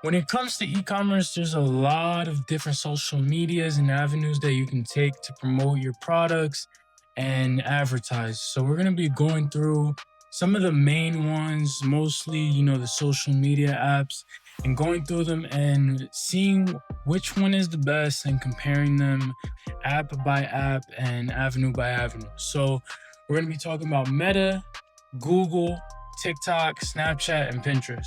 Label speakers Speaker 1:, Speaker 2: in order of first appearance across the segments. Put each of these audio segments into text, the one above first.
Speaker 1: When it comes to e-commerce, there's a lot of different social medias and avenues that you can take to promote your products and advertise. So we're going to be going through some of the main ones, mostly, the social media apps, and going through them and seeing which one is the best and comparing them app by app and avenue by avenue. So we're going to be talking about Meta, Google, TikTok, Snapchat, and Pinterest.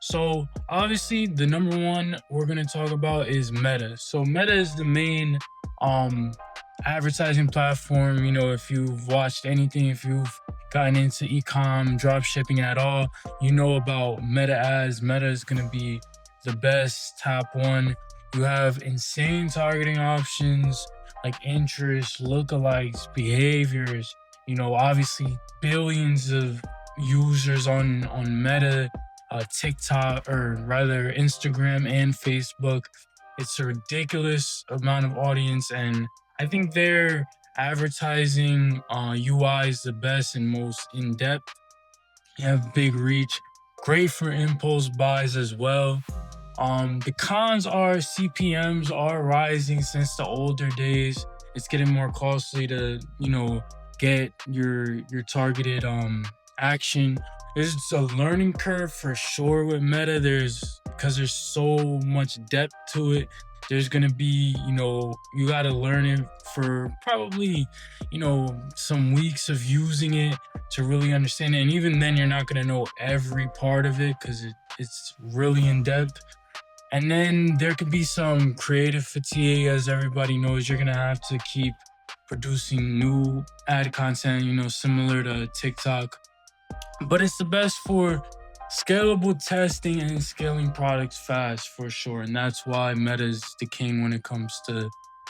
Speaker 1: So obviously the number one we're gonna talk about is Meta. So Meta is the main um advertising platform. If you've watched anything, if you've gotten into e-com, drop shipping at all, you know about Meta ads. Meta is gonna be the best top one. You have insane targeting options like interest, lookalikes, behaviors, obviously billions of users on Meta, TikTok, or rather Instagram and Facebook. It's a ridiculous amount of audience, and I think their advertising UI is the best and most in depth. You have big reach, great for impulse buys as well. The cons are CPMs are rising since the older days. It's getting more costly to, get your targeted action. It's a learning curve for sure with Meta. There's so much depth to it. There's gonna be, you gotta learn it for probably, some weeks of using it to really understand it. And even then, you're not gonna know every part of it because it's really in depth. And then there could be some creative fatigue, as everybody knows. You're gonna have to keep producing new ad content, similar to TikTok. But it's the best for scalable testing and scaling products fast for sure. And that's why Meta's the king when it comes to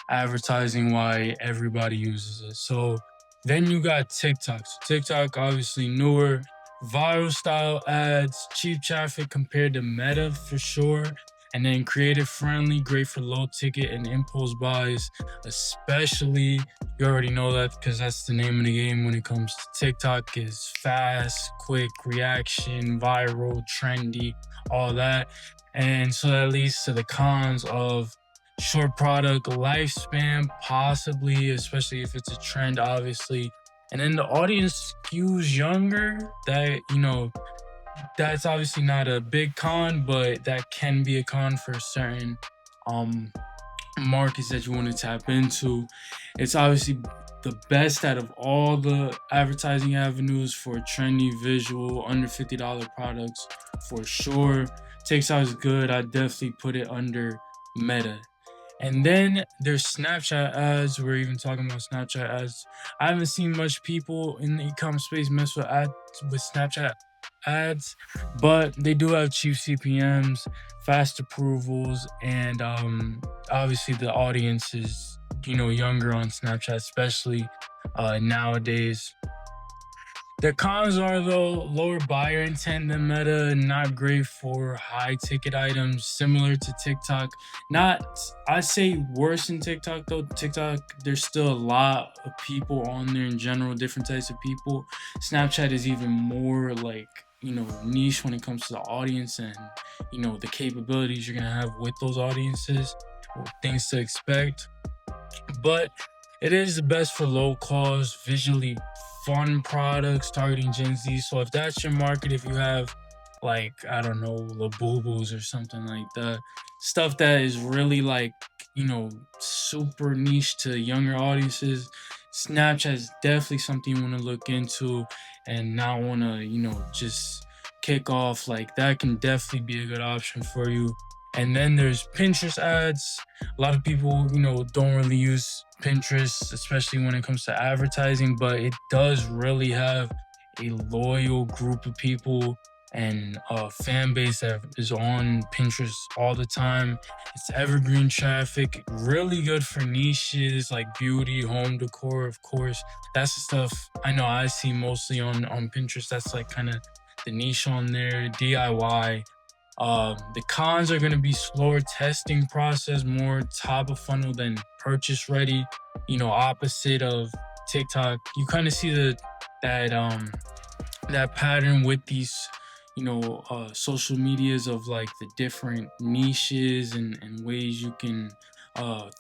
Speaker 1: advertising, why everybody uses it. So then you got TikTok. So TikTok, obviously newer, viral style ads, cheap traffic compared to Meta for sure. And then creative friendly, great for low ticket and impulse buys, especially you already know that because that's the name of the game when it comes to TikTok is fast, quick reaction, viral, trendy, all that. And so that leads to the cons of short product lifespan, possibly, especially if it's a trend, obviously. And then the audience skews younger. That's obviously not a big con, but that can be a con for certain um markets that you want to tap into. It's obviously the best out of all the advertising avenues for trendy visual under $50 products for sure. TikTok is good. I definitely put it under Meta. And then there's Snapchat ads. We're even talking about Snapchat ads. I haven't seen much people in the e-commerce space mess with ads with Snapchat ads, but they do have cheap CPMs, fast approvals, and obviously the audience is younger on Snapchat, especially nowadays. The cons are though lower buyer intent than Meta, not great for high ticket items, similar to TikTok. Not, I'd say worse than TikTok though. TikTok, there's still a lot of people on there in general, different types of people. Snapchat is even more like, niche when it comes to the audience and, the capabilities you're gonna have with those audiences, or things to expect. But it is the best for low cost, visually fun products targeting Gen Z. So if that's your market, if you have like I don't know, Labubus or something like that, stuff that is really like super niche to younger audiences, Snapchat is definitely something you want to look into and not want to just kick off. Like that can definitely be a good option for you. And then there's Pinterest ads. A lot of people, don't really use Pinterest, especially when it comes to advertising, but it does really have a loyal group of people and a fan base that is on Pinterest all the time. It's evergreen traffic, really good for niches like beauty, home decor, of course. That's the stuff I know I see mostly on Pinterest. That's like kind of the niche on there, DIY. The cons are going to be slower testing process, more top of funnel than purchase ready. Opposite of TikTok. You kind of see that that pattern with these social medias of like the different niches and ways you can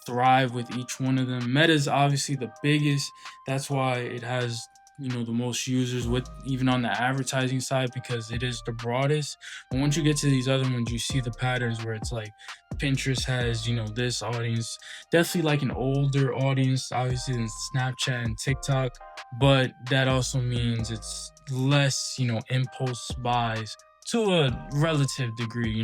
Speaker 1: thrive with each one of them. Meta is obviously the biggest. That's why it has the most users with even on the advertising side, because it is the broadest. But once you get to these other ones, you see the patterns where it's like Pinterest has this audience, definitely like an older audience, obviously, than Snapchat and TikTok, but that also means it's less impulse buys to a relative degree.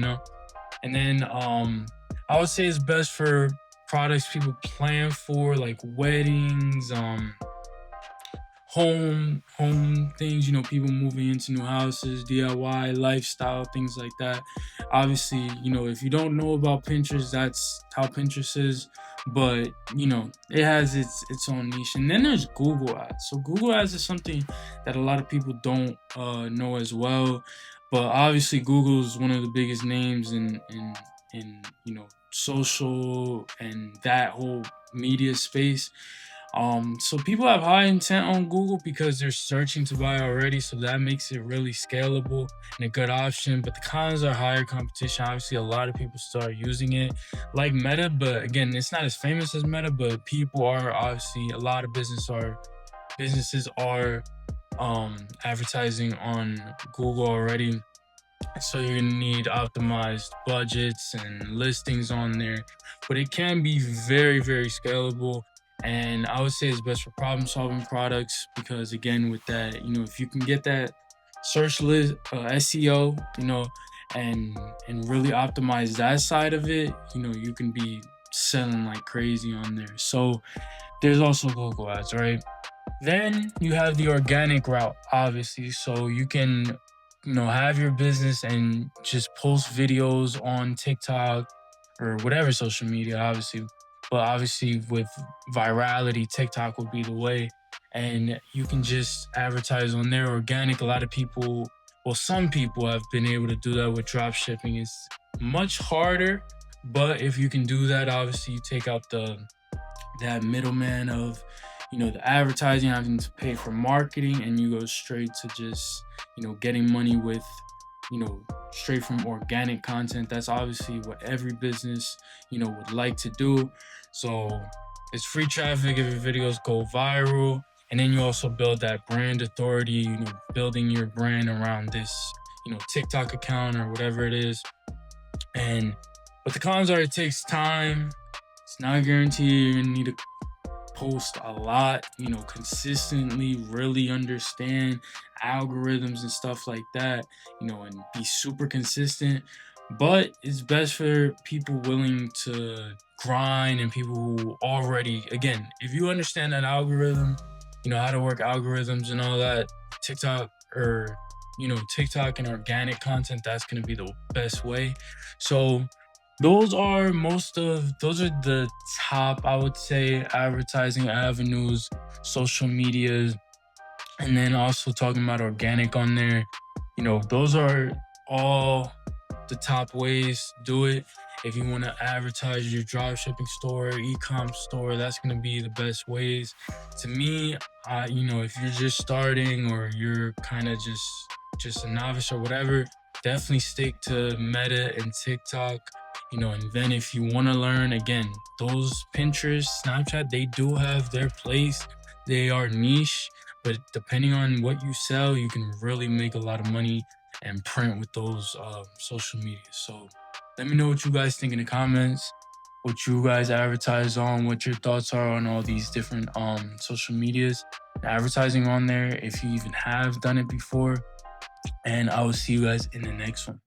Speaker 1: And then I would say it's best for products people plan for, like weddings, home things, people moving into new houses, DIY lifestyle, things like that. Obviously, if you don't know about Pinterest, that's how Pinterest is. But it has its own niche. And then there's Google Ads. So Google Ads is something that a lot of people don't know as well. But obviously Google is one of the biggest names in social and that whole media space. So people have high intent on Google because they're searching to buy already, so that makes it really scalable and a good option. But the cons are higher competition. Obviously, a lot of people start using it, like Meta, but again, it's not as famous as Meta. But people are obviously a lot of businesses are advertising on Google already. So you're gonna need optimized budgets and listings on there, but it can be very, very scalable. And I would say it's best for problem solving products because, again, with that, if you can get that search list SEO, and really optimize that side of it, you can be selling like crazy on there. So there's also Google Ads, right? Then you have the organic route, obviously. So you can, have your business and just post videos on TikTok or whatever social media, obviously. But obviously, with virality, TikTok would be the way. And you can just advertise on there organic. A lot of people, well, some people have been able to do that with drop shipping. It's much harder, but if you can do that, obviously, you take out that middleman of the advertising, having to pay for marketing, and you go straight to just getting money with straight from organic content. That's obviously what every business would like to do. So it's free traffic if your videos go viral, and then you also build that brand authority, building your brand around this TikTok account or whatever it is. And but the cons are, it takes time. It's not guaranteed you're gonna need to post a lot, consistently, really understand algorithms and stuff like that, and be super consistent. But it's best for people willing to grind and people who already, again, if you understand that algorithm, how to work algorithms and all that, TikTok or TikTok and organic content, that's going to be the best way. So those are the top, I would say, advertising avenues, social medias, and then also talking about organic on there. Those are all the top ways to do it. If you want to advertise your drop shipping store, e-com store, that's going to be the best ways. To me, if you're just starting or you're kind of just a novice or whatever, definitely stick to Meta and TikTok. And then if you want to learn, again, those Pinterest, Snapchat, they do have their place. They are niche, but depending on what you sell, you can really make a lot of money and print with those social media. So let me know what you guys think in the comments, what you guys advertise on, what your thoughts are on all these different social medias, advertising on there, if you even have done it before. And I will see you guys in the next one.